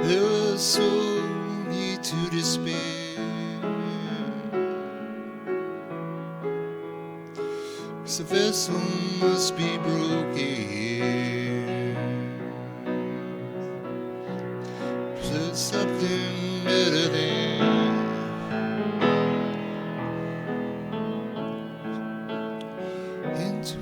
there was so need to despair. 'Cause the vessel must be broken. There's something better than into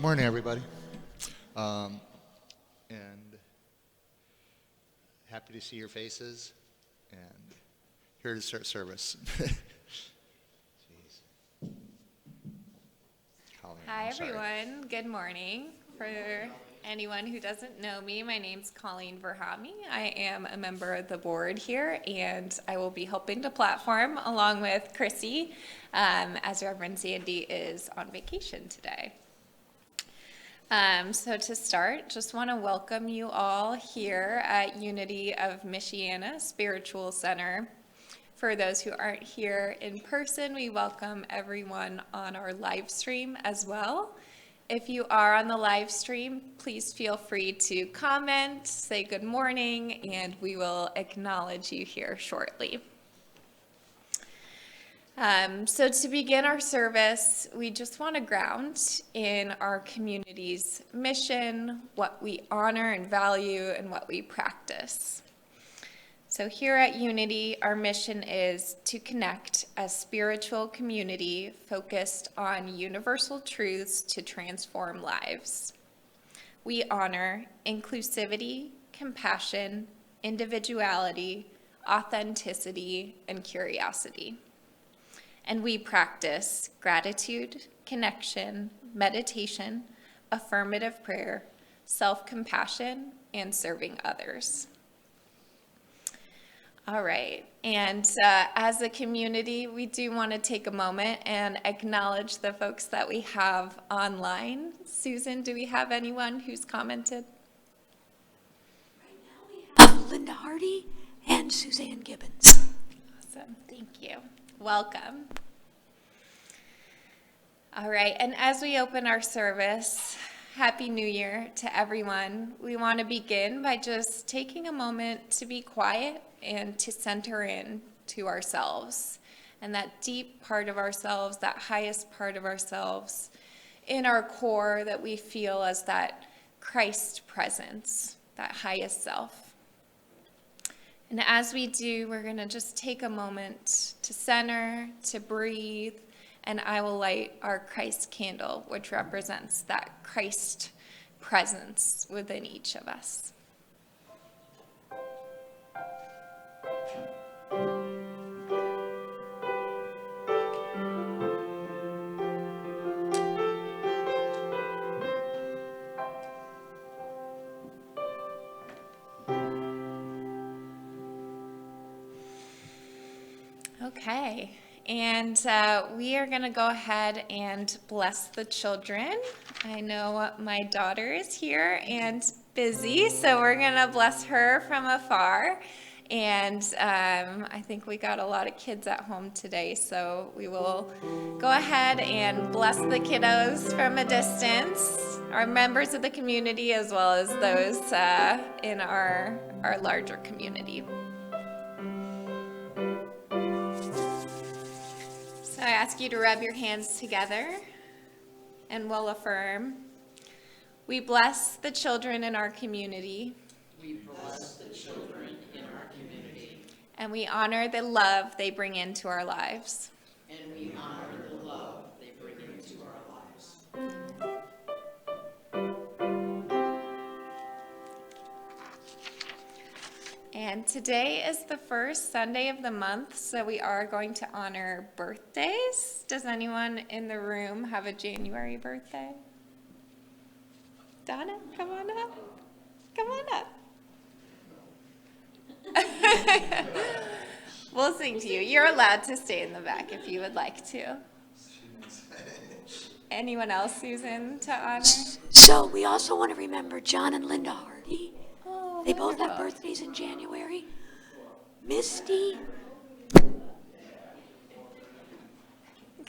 morning, everybody. And happy to see your faces and here to start service. Jeez. Colleen, Hi, I'm sorry. everyone. Good morning. For anyone who doesn't know me, my name's Colleen Verhami. I am a member of the board here, and I will be helping to platform along with Chrissy as Reverend Sandy is on vacation today. So to start, just want to welcome you all here at Unity of Michiana Spiritual Center. For those who aren't here in person, we welcome everyone on our live stream as well. If you are on the live stream, please feel free to comment, say good morning, and we will acknowledge you here shortly. So to begin our service, we just want to ground in our community's mission, what we honor and value, and what we practice. So here at Unity, our mission is to connect a spiritual community focused on universal truths to transform lives. We honor inclusivity, compassion, individuality, authenticity, and curiosity. And we practice gratitude, connection, meditation, affirmative prayer, self-compassion, and serving others. All right, and as a community, we do want to take a moment and acknowledge the folks that we have online. Susan, do we have anyone who's commented? Right now we have Linda Hardy and Suzanne Gibbons. Awesome, thank you. Welcome. All right, and as we open our service, Happy New Year to everyone. We want to begin by just taking a moment to be quiet and to center in to ourselves and that deep part of ourselves, that highest part of ourselves in our core that we feel as that Christ presence, that highest self. And as we do, we're going to just take a moment to center, to breathe, and I will light our Christ candle, which represents that Christ presence within each of us. Okay, and we are going to go ahead and bless the children. I know my daughter is here and busy, so we're going to bless her from afar. And I think we got a lot of kids at home today, so we will go ahead and bless the kiddos from a distance, our members of the community, as well as those in our larger community. I ask you to rub your hands together and we'll affirm. We bless the children in our community. We bless the children in our community. And we honor the love they bring into our lives. And we honor the love they bring into our lives. And today is the first Sunday of the month, so we are going to honor birthdays. Does anyone in the room have a January birthday? Donna, come on up. Come on up. We'll sing to you. You're allowed to stay in the back if you would like to. Anyone else, Susan, to honor? So we also want to remember John and Linda Hardy. Oh, They both have wonderful. birthdays in January. Misty,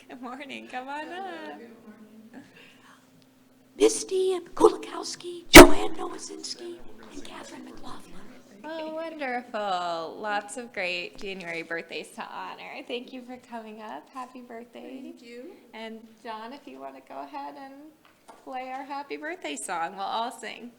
Good morning. Come on up. Misty Kulikowski, Joanne Nowasinski, and Catherine McLaughlin. Oh, wonderful. Lots of great January birthdays to honor. Thank you for coming up. Happy birthday. Thank you. And John, if you want to go ahead and play our happy birthday song, we'll all sing.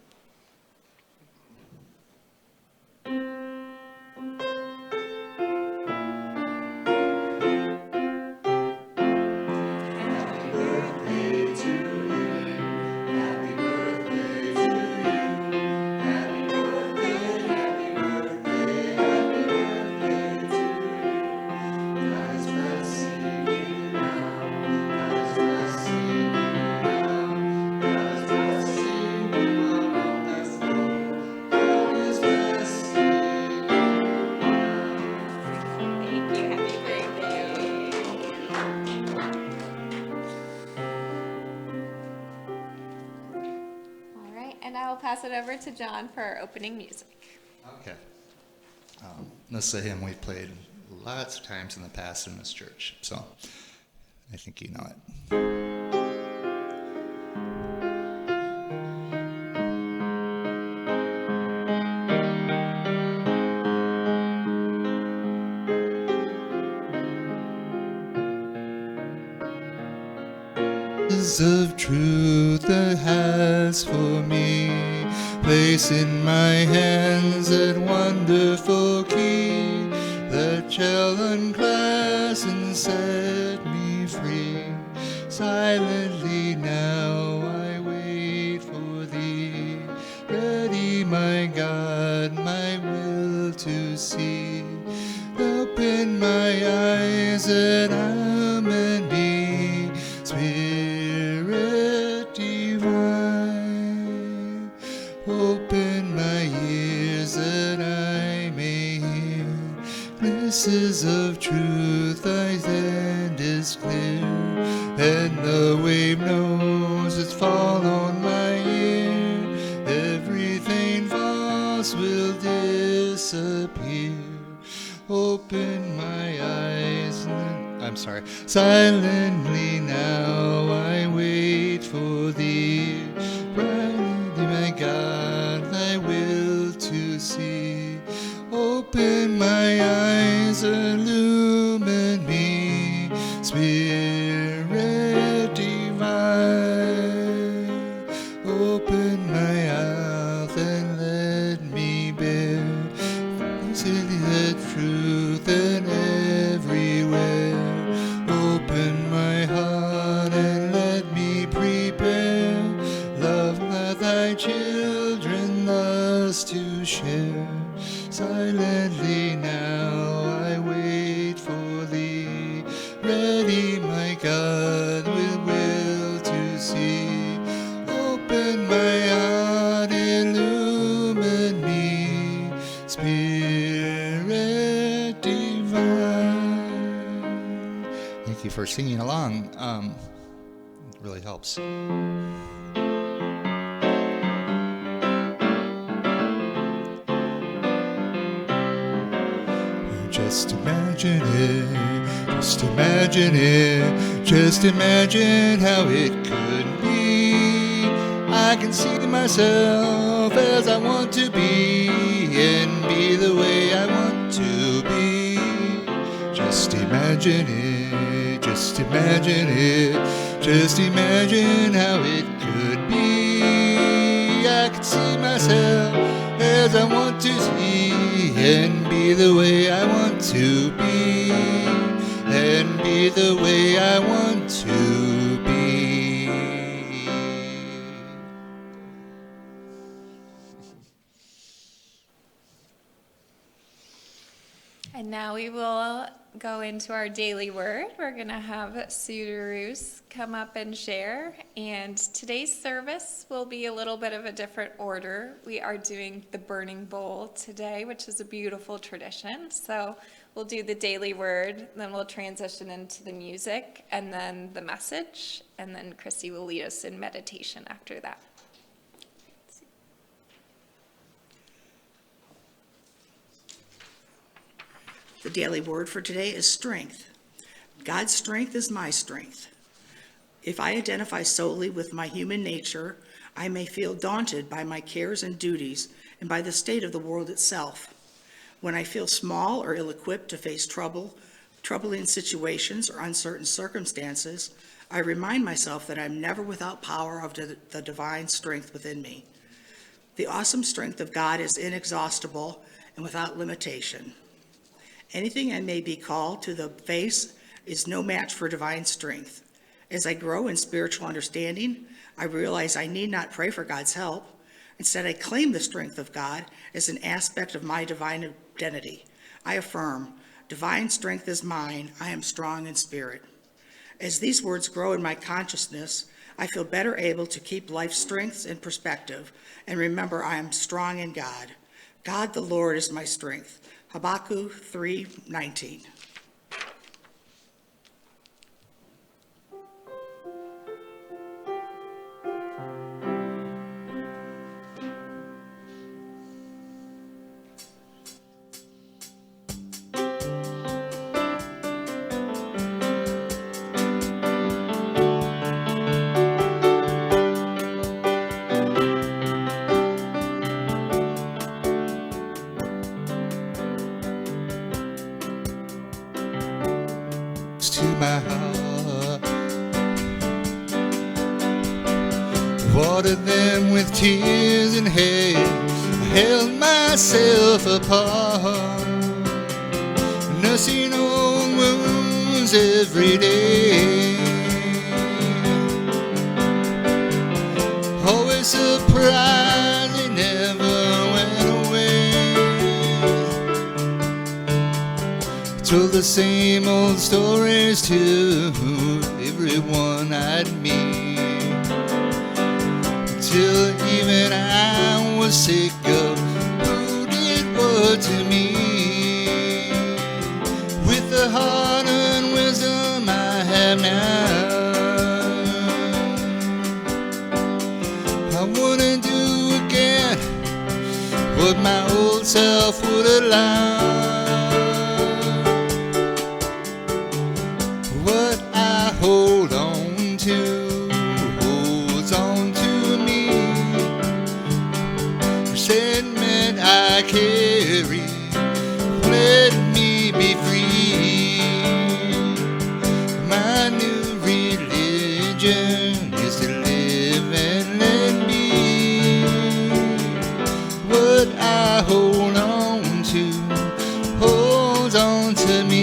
pass it over to John for our opening music. Okay. This is a hymn we've played lots of times in the past in this church, so I think you know it. Of truth that has for me place in my hands that wonderful key that shall unclasp and set me free. Silently now I wait for thee, ready, my God, my will to see. Open my eyes that I may be Spirit divine. Open my ears that I may hear voices of truth thy hand is clear, and the wave knows its fall on my ear. Everything false will disappear. Open my eyes, silently now I wait for thee, brightly, my God, thy will to see. Open my eyes, illumine me, Spirit divine. Open my mouth and let me bear the truth and everywhere. Open my heart and let me prepare love that thy children thus to share. Silently now I wait for thee, ready, my God, with will to see. Open my heart, illumine me, Spirit divine. Thank you for singing along. It really helps. Just imagine it, just imagine it, just imagine how it could be. I can see myself as I want to be and be the way I want to be. Just imagine it, just imagine it, just imagine how it could be. I can see myself as I want to see and be the way I want to be, and be the way I want to be. And now we will go into our daily word. We're going to have Sue DeRoos come up and share. And today's service will be a little bit of a different order. We are doing the burning bowl today, which is a beautiful tradition. So we'll do the daily word, then we'll transition into the music, and then the message, and then Chrissy will lead us in meditation after that. The daily word for today is strength. God's strength is my strength. If I identify solely with my human nature, I may feel daunted by my cares and duties and by the state of the world itself. When I feel small or ill-equipped to face troubling situations or uncertain circumstances, I remind myself that I'm never without power of the divine strength within me. The awesome strength of God is inexhaustible and without limitation. Anything I may be called to the face is no match for divine strength. As I grow in spiritual understanding, I realize I need not pray for God's help. Instead, I claim the strength of God as an aspect of my divine identity. I affirm, divine strength is mine. I am strong in spirit. As these words grow in my consciousness, I feel better able to keep life's strengths in perspective and remember I am strong in God. God the Lord is my strength. Habakkuk 3:19. close to my heart. Watered them with tears and hate. I held myself apart, nursing old wounds every day. Always surprised they never went away. Told the same old stories to everyone I'd meet, till even I was sick of who did what to me. With the heart and wisdom I have now, I wouldn't do again what my old self would allow. What I hold on to holds on to me. Resentment I carry, let me be free. My new religion is to live and let be. What I hold on to holds on to me.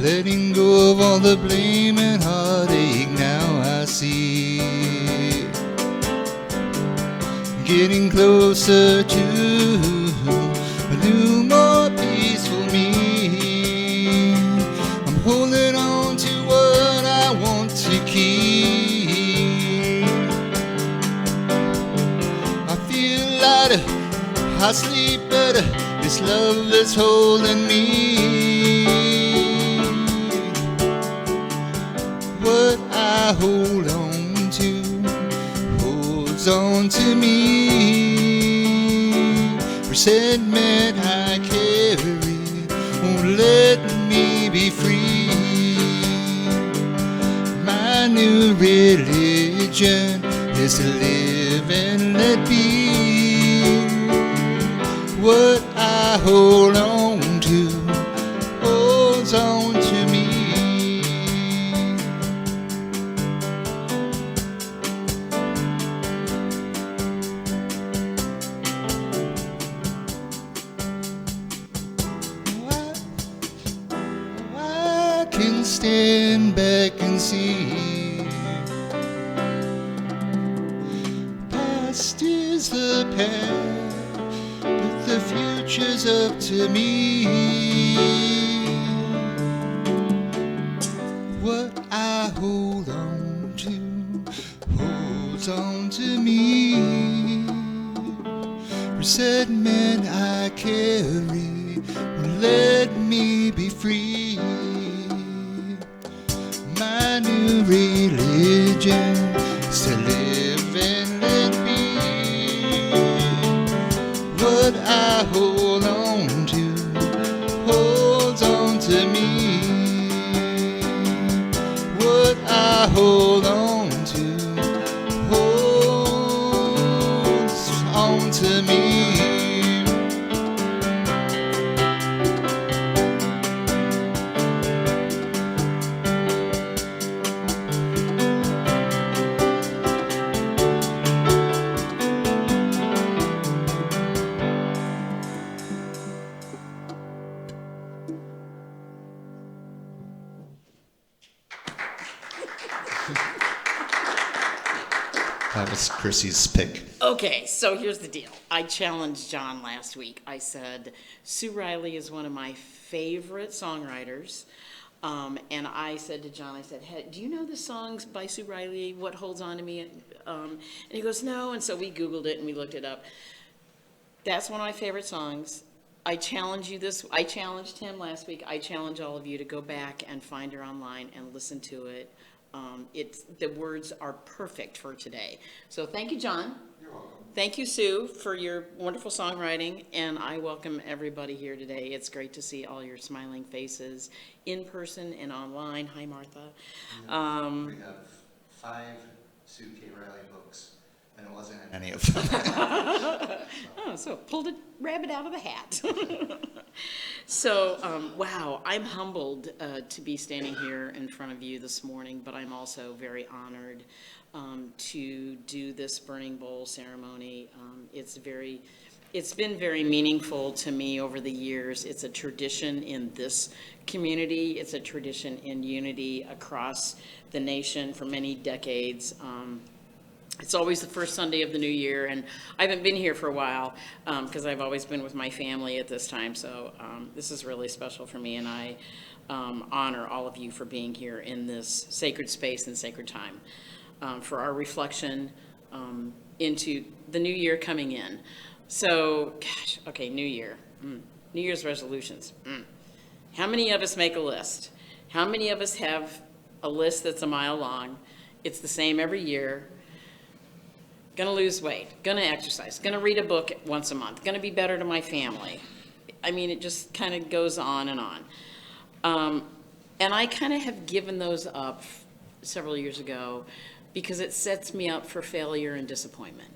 Letting go of all the blame and heartache, now I see. Getting closer to a new, more peaceful me. I'm holding on to what I want to keep. I feel lighter, I sleep better, this love is holding me. What I hold on to holds on to me. Resentment I carry won't let me be free. My new religion is to live and let be. What I hold on to holds on to me. I can stand back and see. Past is the past, but the future's up to me. What I hold on to holds on to me. Resentment I carry will let me be free. My new religion is to live and let be. What I hold on to holds on to me. What I hold on to holds on to me. That was Chrissy's pick. Okay, so here's the deal. I challenged John last week. I said, Sue Riley is one of my favorite songwriters. And I said to John, I said, hey, do you know the songs by Sue Riley, What Holds On to Me? And he goes, no. And so we Googled it and we looked it up. That's one of my favorite songs. I challenge you this. I challenged him last week. I challenge all of you to go back and find her online and listen to it. The words are perfect for today. So thank you, John. You're welcome. Thank you, Sue, for your wonderful songwriting, and I welcome everybody here today. It's great to see all your smiling faces in person and online. Hi, Martha. We have 5 Sue K. Riley books And it wasn't in any of them. Oh, so pulled a rabbit out of the hat. So, wow, I'm humbled to be standing here in front of you this morning, but I'm also very honored to do this Burning Bowl ceremony. It's been very meaningful to me over the years. It's a tradition in this community. It's a tradition in Unity across the nation for many decades. It's always the first Sunday of the new year, and I haven't been here for a while because I've always been with my family at this time, so this is really special for me, and I honor all of you for being here in this sacred space and sacred time for our reflection into the new year coming in. So, gosh, okay, New Year. New Year's resolutions. How many of us make a list? How many of us have a list that's a mile long? It's the same every year. Gonna lose weight, gonna exercise, gonna read a book once a month, gonna be better to my family. I mean, it just kind of goes on and on. And I kind of have given those up several years ago because it sets me up for failure and disappointment.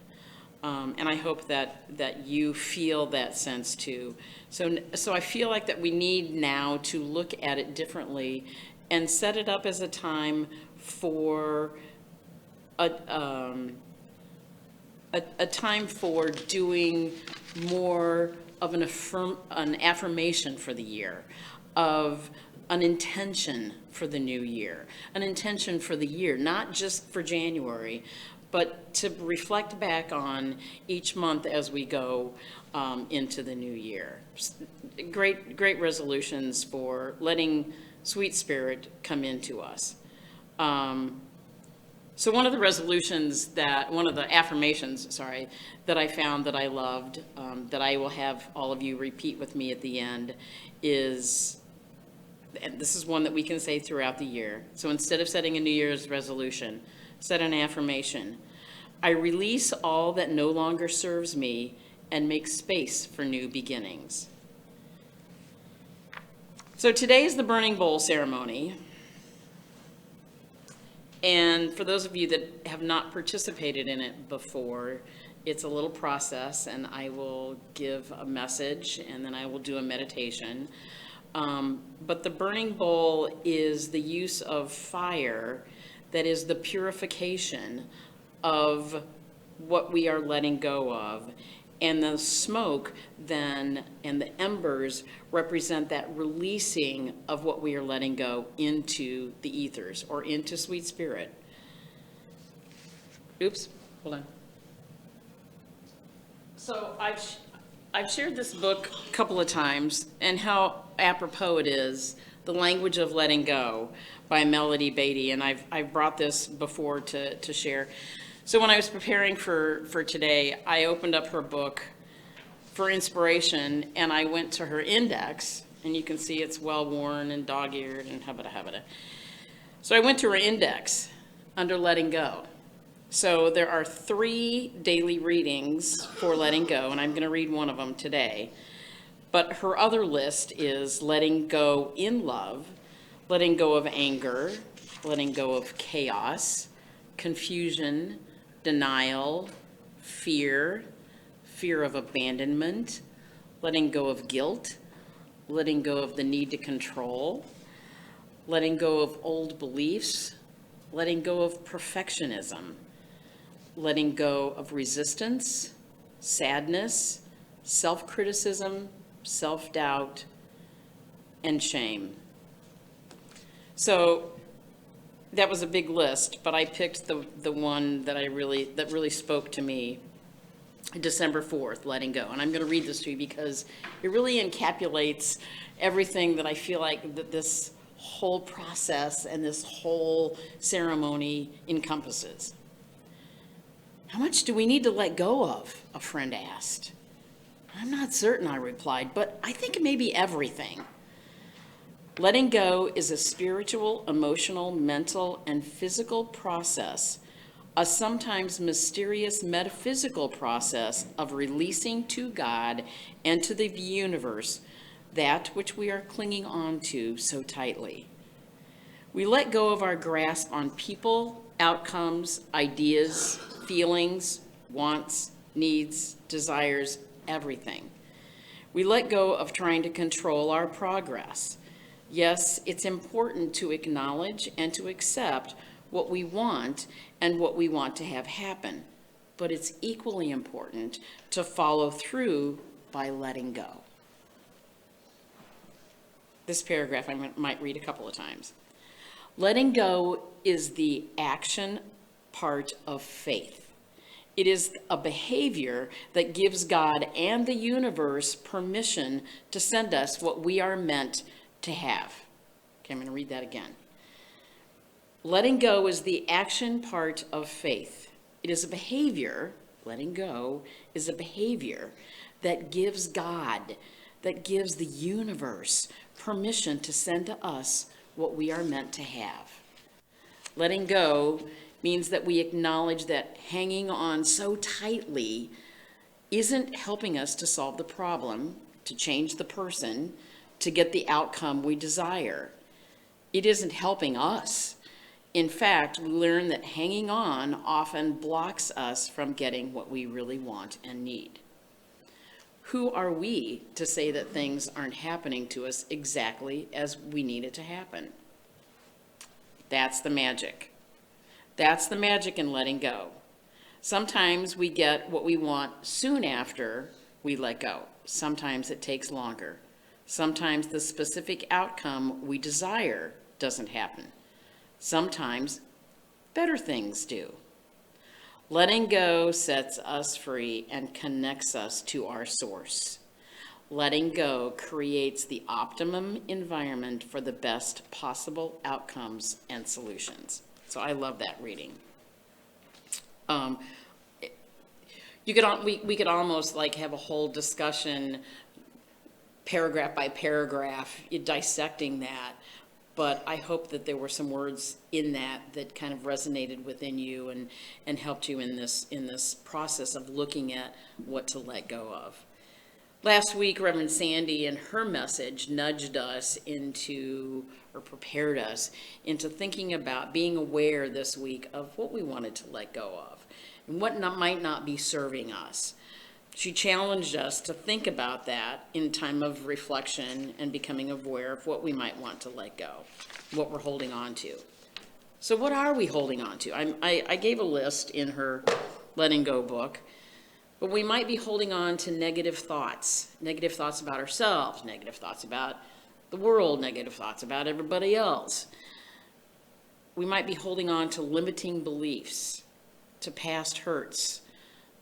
And I hope that you feel that sense too. So I feel like that we need now to look at it differently and set it up as a time for a time for doing more of an affirmation for the year, of an intention for the new year, an intention for the year, not just for January, but to reflect back on each month as we go into the new year. Great resolutions for letting Sweet Spirit come into us. So one of the affirmations, that I found that I loved, that I will have all of you repeat with me at the end is, and this is one that we can say throughout the year. So instead of setting a New Year's resolution, set an affirmation. I release all that no longer serves me and make space for new beginnings. So today is the Burning Bowl ceremony. And for those of you that have not participated in it before, it's a little process, and I will give a message and then I will do a meditation. But the burning bowl is the use of fire that is the purification of what we are letting go of. And the smoke then and the embers represent that releasing of what we are letting go into the ethers or into Sweet Spirit. Oops, hold on. So I've shared this book a couple of times, and how apropos it is, The Language of Letting Go by Melody Beatty, and I've brought this before to share. So when I was preparing for today, I opened up her book for inspiration, and I went to her index, and you can see it's well worn and dog-eared and habada. So I went to her index under Letting Go. So there are 3 daily readings for Letting Go, and I'm going to read one of them today. But her other list is letting go in love, letting go of anger, letting go of chaos, confusion, denial, fear of abandonment, letting go of guilt, letting go of the need to control, letting go of old beliefs, letting go of perfectionism, letting go of resistance, sadness, self-criticism, self-doubt, and shame. So that was a big list, but I picked the one that really spoke to me, December 4th, letting go. And I'm going to read this to you because it really encapsulates everything that I feel like that this whole process and this whole ceremony encompasses. How much do we need to let go of? A friend asked. I'm not certain, I replied, but I think maybe everything. Letting go is a spiritual, emotional, mental, and physical process, a sometimes mysterious metaphysical process of releasing to God and to the universe that which we are clinging on to so tightly. We let go of our grasp on people, outcomes, ideas, feelings, wants, needs, desires, everything. We let go of trying to control our progress. Yes, it's important to acknowledge and to accept what we want and what we want to have happen, but it's equally important to follow through by letting go. This paragraph I might read a couple of times. Letting go is the action part of faith. It is a behavior that gives God and the universe permission to send us what we are meant to have. Okay, I'm going to read that again. Letting go is the action part of faith. It is a behavior, letting go is a behavior that gives God, that gives the universe permission to send to us what we are meant to have. Letting go means that we acknowledge that hanging on so tightly isn't helping us to solve the problem, to change the person, to get the outcome we desire. It isn't helping us. In fact, we learn that hanging on often blocks us from getting what we really want and need. Who are we to say that things aren't happening to us exactly as we need it to happen? That's the magic. That's the magic in letting go. Sometimes we get what we want soon after we let go. Sometimes it takes longer. Sometimes the specific outcome we desire doesn't happen. Sometimes better things do. Letting go sets us free and connects us to our source. Letting go creates the optimum environment for the best possible outcomes and solutions. So I love that reading. We could almost like have a whole discussion, paragraph by paragraph, dissecting that. But I hope that there were some words in that kind of resonated within you and helped you in this process of looking at what to let go of. Last week, Reverend Sandy in her message nudged us into, or prepared us into thinking about being aware this week of what we wanted to let go of and what might not be serving us. She challenged us to think about that in time of reflection and becoming aware of what we might want to let go, what we're holding on to. So what are we holding on to? I gave a list in her Letting Go book, but we might be holding on to negative thoughts about ourselves, negative thoughts about the world, negative thoughts about everybody else. We might be holding on to limiting beliefs, to past hurts,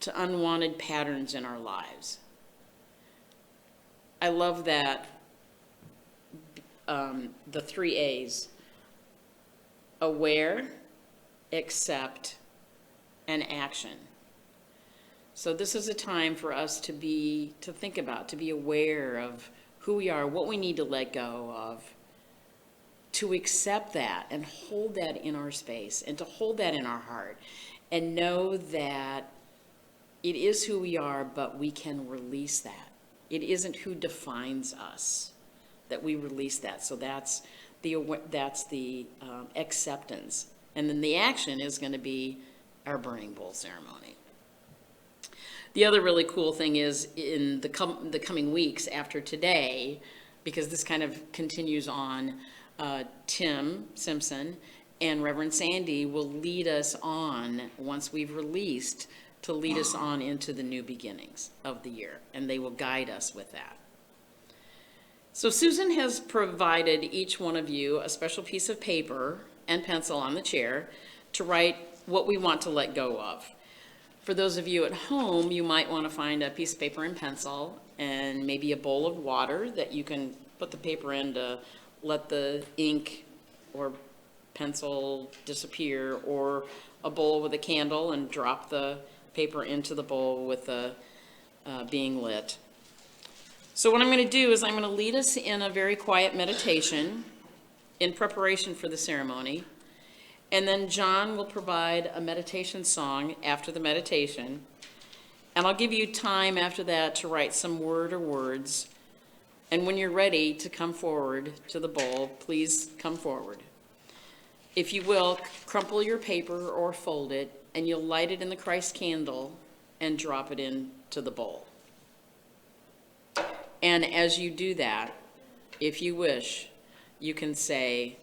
to unwanted patterns in our lives. I love that the 3 A's: aware, accept, and action. So this is a time for us to think about, to be aware of who we are, what we need to let go of, to accept that and hold that in our space and to hold that in our heart and know that it is who we are, but we can release that. It isn't who defines us, that we release that. So that's the acceptance. And then the action is going to be our burning bowl ceremony. The other really cool thing is in the coming weeks after today, because this kind of continues on, Tim Simpson and Reverend Sandy will lead us on, once we've released, to lead us on into the new beginnings of the year, and they will guide us with that. So Susan has provided each one of you a special piece of paper and pencil on the chair to write what we want to let go of. For those of you at home, you might want to find a piece of paper and pencil and maybe a bowl of water that you can put the paper in to let the ink or pencil disappear, or a bowl with a candle and drop the paper into the bowl with the being lit. So what I'm going to do is I'm going to lead us in a very quiet meditation in preparation for the ceremony. And then John will provide a meditation song after the meditation. And I'll give you time after that to write some word or words. And when you're ready to come forward to the bowl, please come forward. If you will, crumple your paper or fold it, and you'll light it in the Christ candle and drop it into the bowl. And as you do that, if you wish, you can say,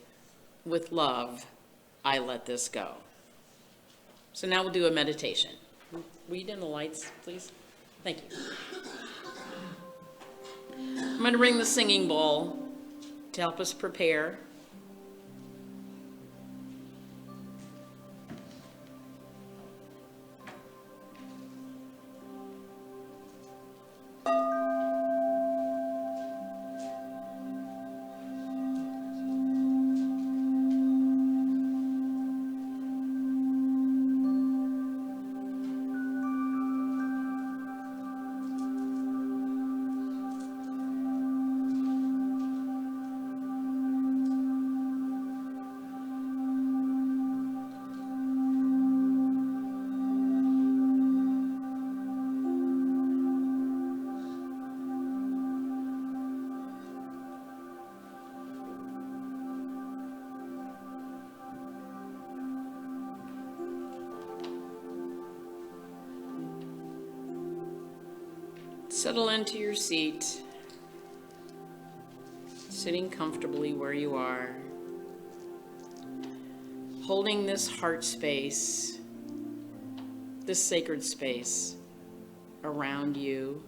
with love, I let this go. So now we'll do a meditation. Will you dim the lights, please? Thank you. I'm going to ring the singing bowl to help us prepare. Settle into your seat, sitting comfortably where you are, holding this heart space, this sacred space around you,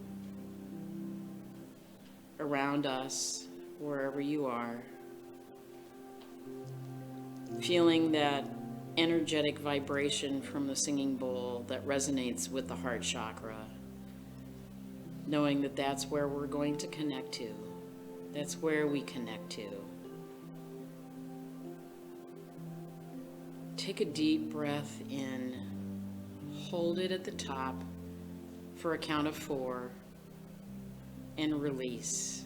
around us, wherever you are, feeling that energetic vibration from the singing bowl that resonates with the heart chakra. Knowing that that's where we're going to connect to. That's where we connect to. Take a deep breath in. Hold it at the top for a count of 4 and release.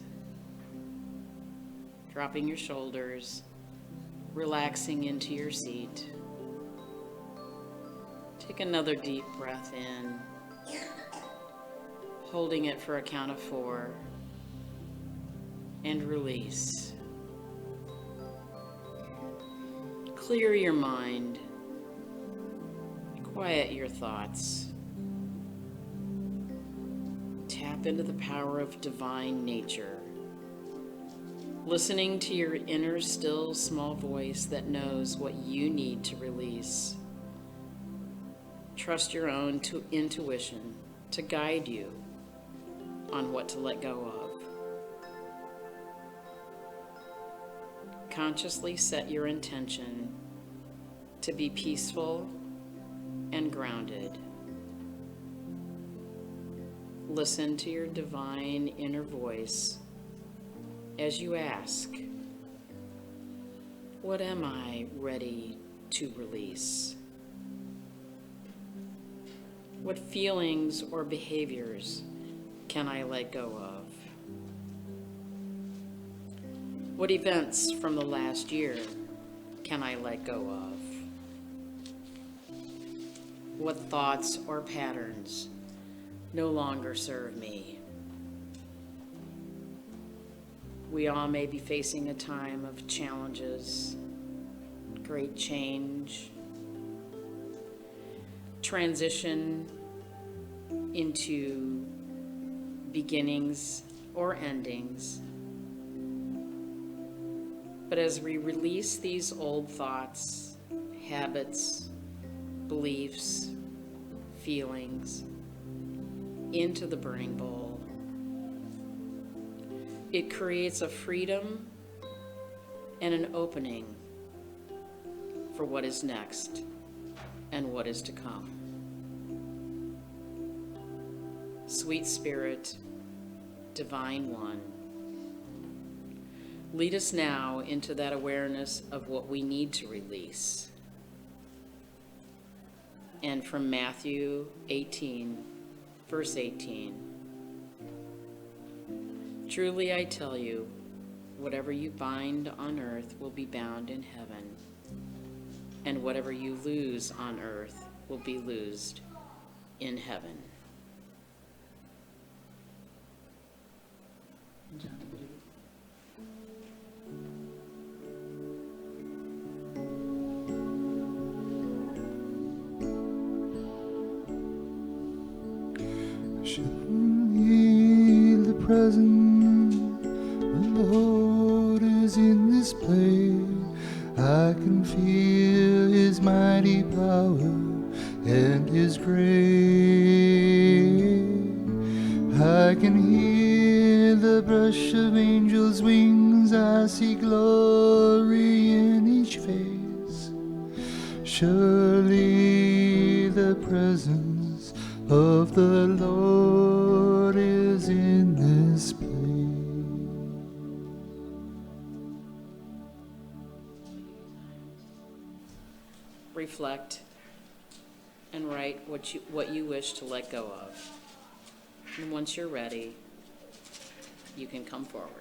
Dropping your shoulders, relaxing into your seat. Take another deep breath in. Holding it for a count of 4, and release. Clear your mind, quiet your thoughts, tap into the power of divine nature, listening to your inner still small voice that knows what you need to release. Trust your own intuition to guide you on what to let go of. Consciously set your intention to be peaceful and grounded. Listen to your divine inner voice as you ask, what am I ready to release? What feelings or behaviors can I let go of? What events from the last year can I let go of? What thoughts or patterns no longer serve me? We all may be facing a time of challenges, great change, transition into beginnings or endings. But as we release these old thoughts, habits, beliefs, feelings into the burning bowl, it creates a freedom and an opening for what is next and what is to come. Sweet Spirit, Divine One, lead us now into that awareness of what we need to release. And from Matthew 18, verse 18, truly I tell you, whatever you bind on earth will be bound in heaven, and whatever you loose on earth will be loosed in heaven. presence of the Lord is in this place. I can feel His mighty power and His grace. I can hear the brush of angels' wings. I see glory in each face. Surely the presence of the Lord is in this place. Reflect and write what you wish to let go of. And once you're ready, you can come forward.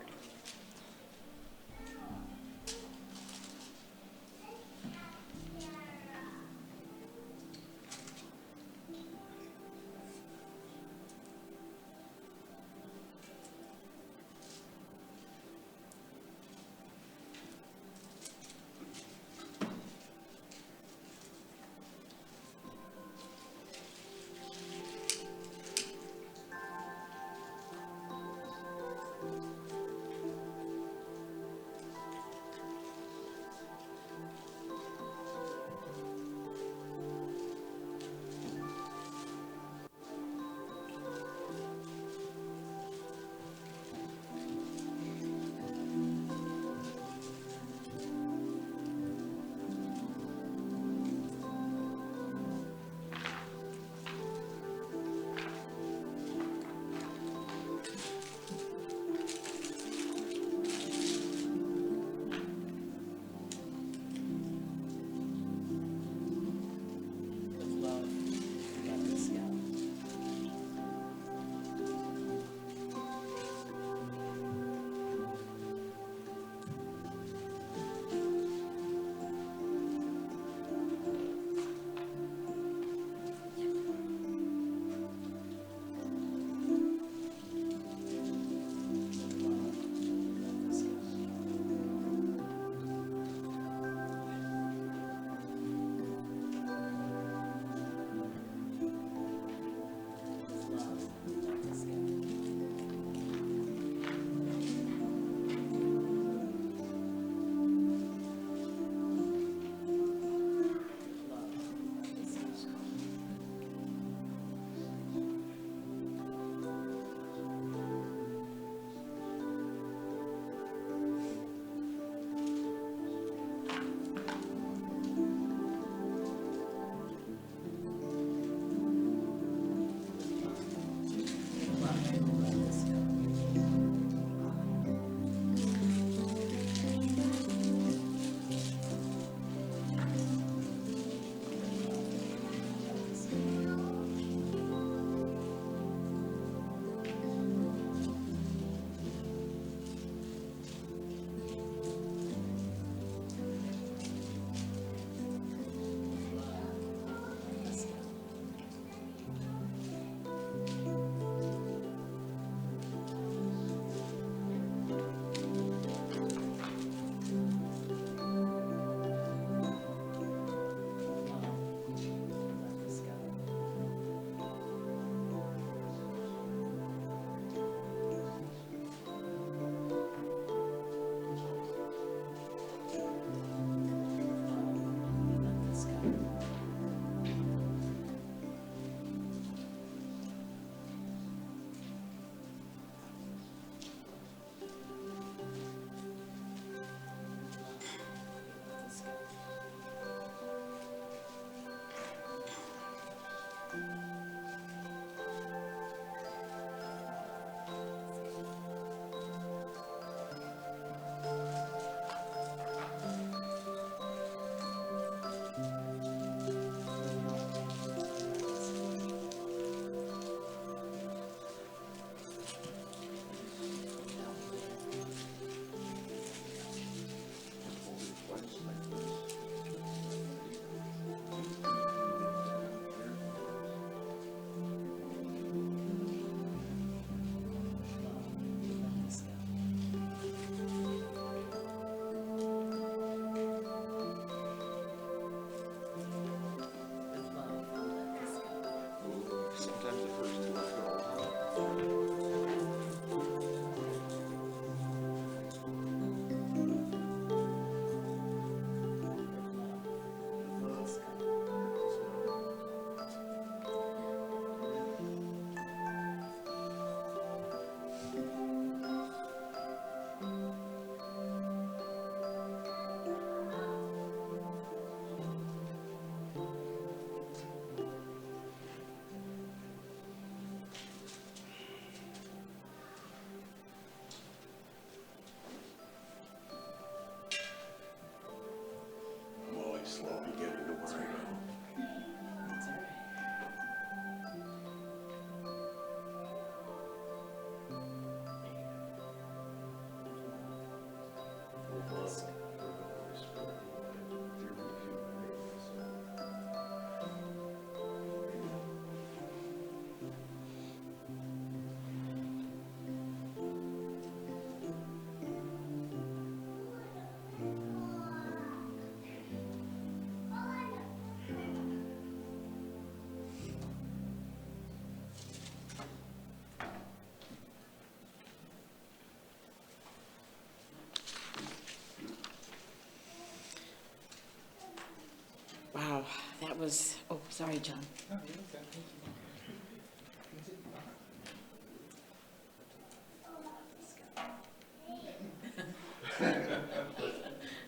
was, oh, sorry, John.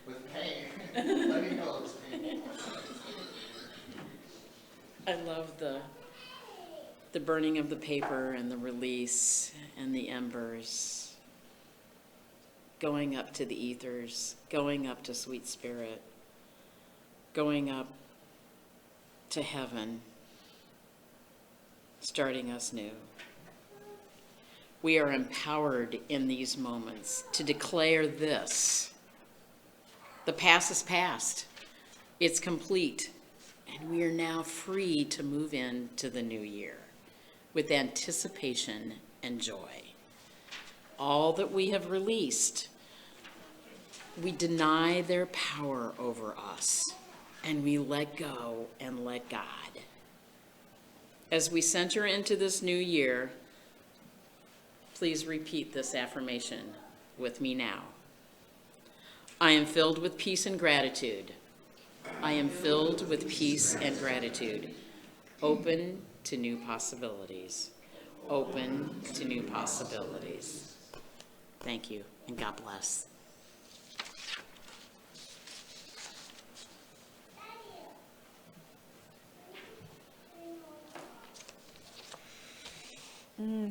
With pain. Let me know it's pain. I love the burning of the paper and the release and the embers, going up to the ethers, going up to Sweet Spirit, going up to heaven, starting us new. We are empowered in these moments to declare this. The past is past. It's complete. And we are now free to move into the new year with anticipation and joy. All that we have released, we deny their power over us, and we let go and let God. As we center into this new year, please repeat this affirmation with me now. I am filled with peace and gratitude. I am filled with peace and gratitude. Open to new possibilities. Open to new possibilities. Thank you, and God bless.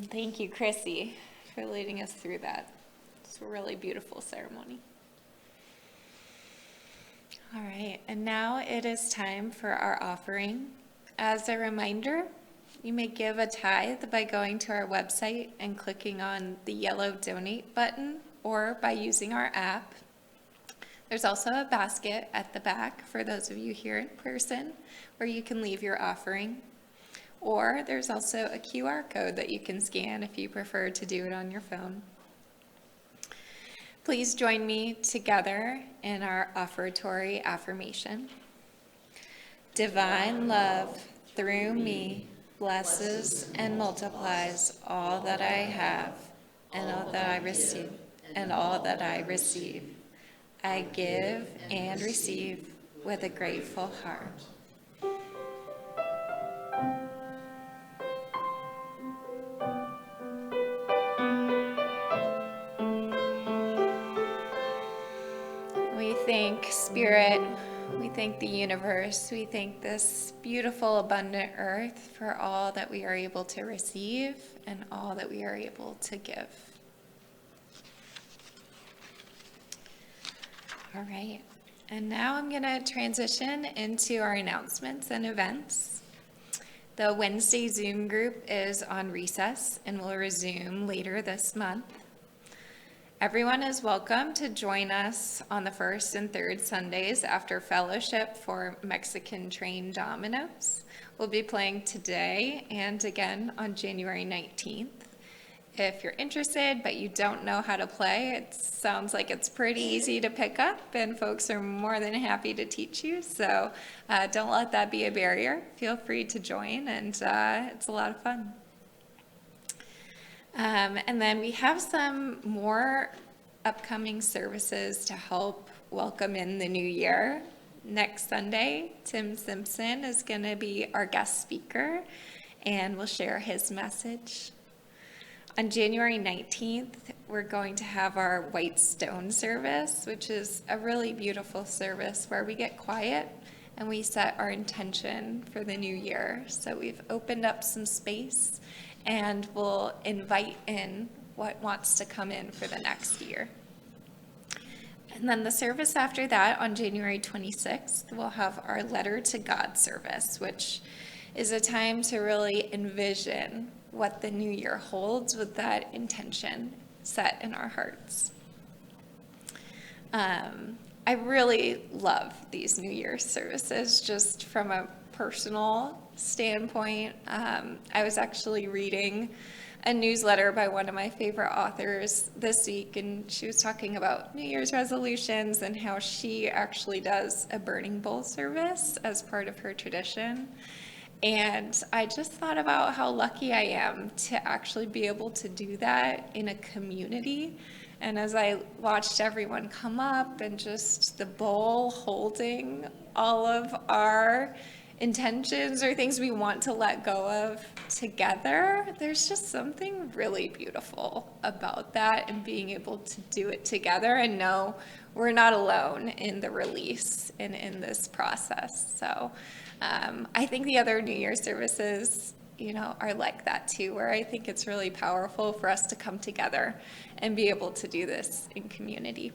Thank you, Chrissy, for leading us through that. It's a really beautiful ceremony. All right, and now it is time for our offering. As a reminder, you may give a tithe by going to our website and clicking on the yellow donate button, or by using our app. There's also a basket at the back for those of you here in person where you can leave your offering. Or there's also a QR code that you can scan if you prefer to do it on your phone. Please join me together in our offertory affirmation. Divine love through me blesses and multiplies all that I have and all that I receive and all that I receive. I give and receive with a grateful heart. We thank Spirit, we thank the universe, we thank this beautiful, abundant earth for all that we are able to receive and all that we are able to give. All right, and now I'm going to transition into our announcements and events. The Wednesday Zoom group is on recess and will resume later this month. Everyone is welcome to join us on the first and third Sundays after fellowship for Mexican Train Dominoes. We'll be playing today and again on January 19th. If you're interested but you don't know how to play, it sounds like it's pretty easy to pick up and folks are more than happy to teach you. So don't let that be a barrier. Feel free to join, and it's a lot of fun. And then we have some more upcoming services to help welcome in the new year. Next Sunday, Tim Simpson is going to be our guest speaker and will share his message. On January 19th, we're going to have our White Stone service, which is a really beautiful service where we get quiet and we set our intention for the new year. So we've opened up some space and we'll invite in what wants to come in for the next year. And then the service after that, on January 26th, we'll have our Letter to God service, which is a time to really envision what the new year holds with that intention set in our hearts. I really love these New Year's services just from a personal standpoint. I was actually reading a newsletter by one of my favorite authors this week, and she was talking about New Year's resolutions and how she actually does a burning bowl service as part of her tradition. And I just thought about how lucky I am to actually be able to do that in a community. And as I watched everyone come up and just the bowl holding all of our intentions or things we want to let go of together, there's just something really beautiful about that and being able to do it together and know we're not alone in the release and in this process. So I think the other New Year's services, are like that too, where I think it's really powerful for us to come together and be able to do this in community.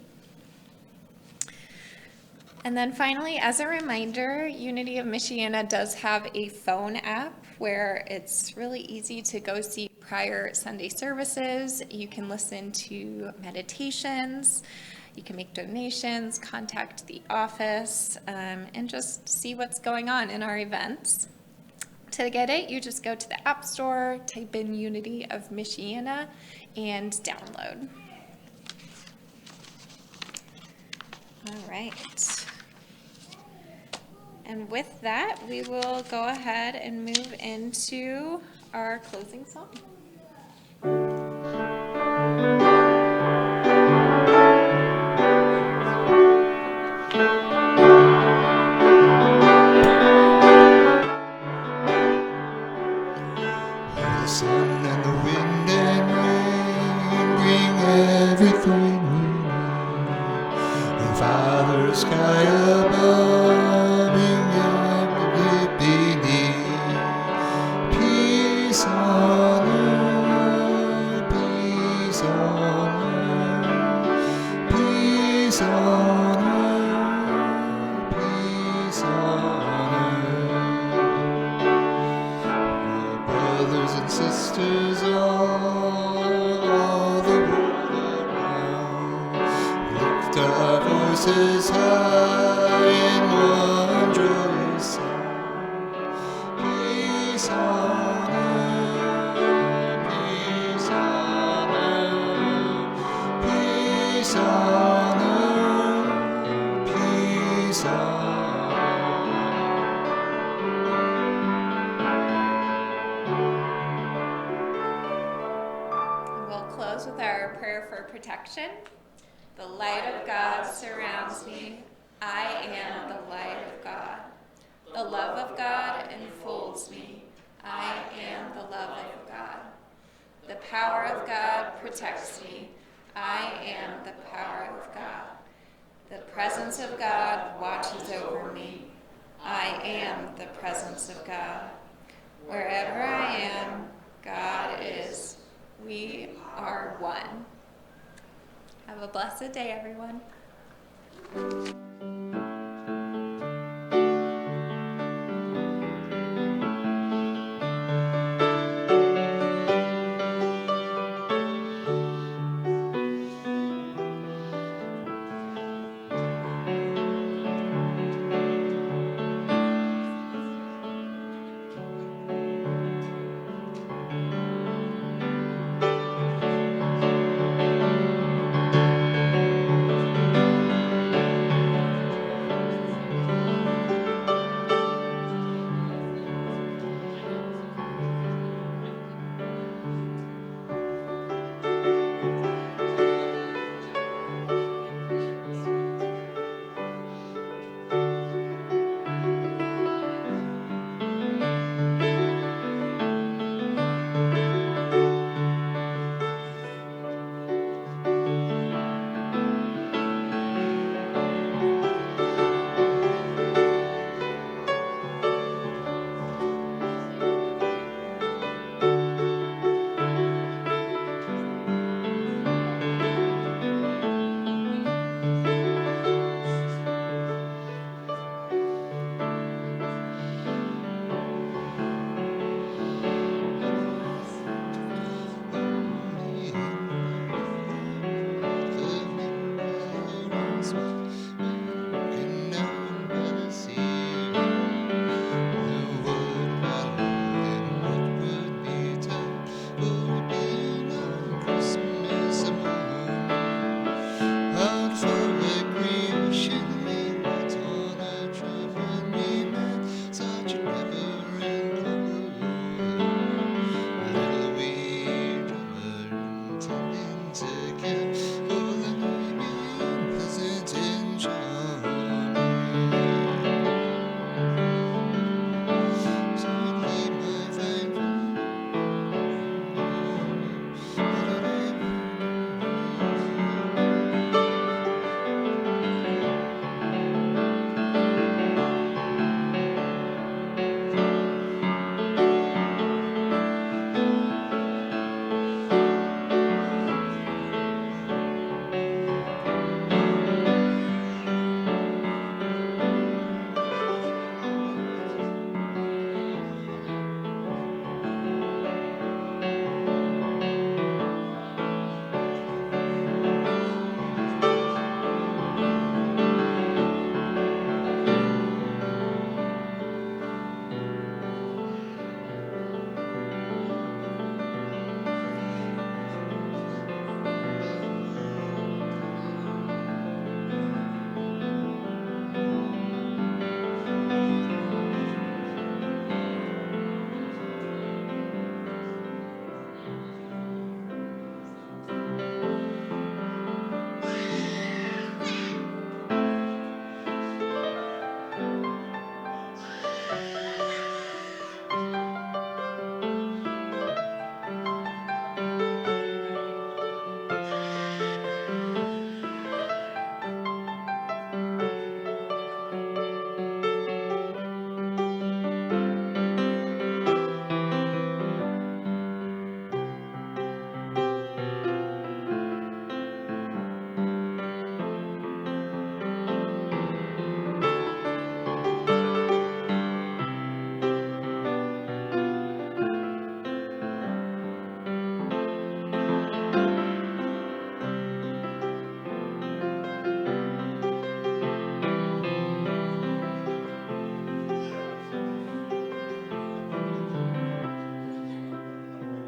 And then finally, as a reminder, Unity of Michiana does have a phone app where it's really easy to go see prior Sunday services. You can listen to meditations, you can make donations, contact the office, and just see what's going on in our events. To get it, you just go to the App Store, type in Unity of Michiana, and download. All right. And with that, we will go ahead and move into our closing song. The sun and the wind and rain bring everything we need. The Father, sky above, bring everything beneath. Peace on earth, peace on earth, peace on earth, peace on earth. Brothers and sisters all the world around, lift our voices high in one joyous sound. Peace on earth, peace on earth, peace on earth, peace on earth. We'll close with our prayer for protection. The light of God surrounds me. I am the light of God. The love of God enfolds me. I am the love of God. The power of God protects me. I am the power of God. The presence of God watches over me. I am the presence of God. Wherever I am, God is. We are one. Have a blessed day, everyone.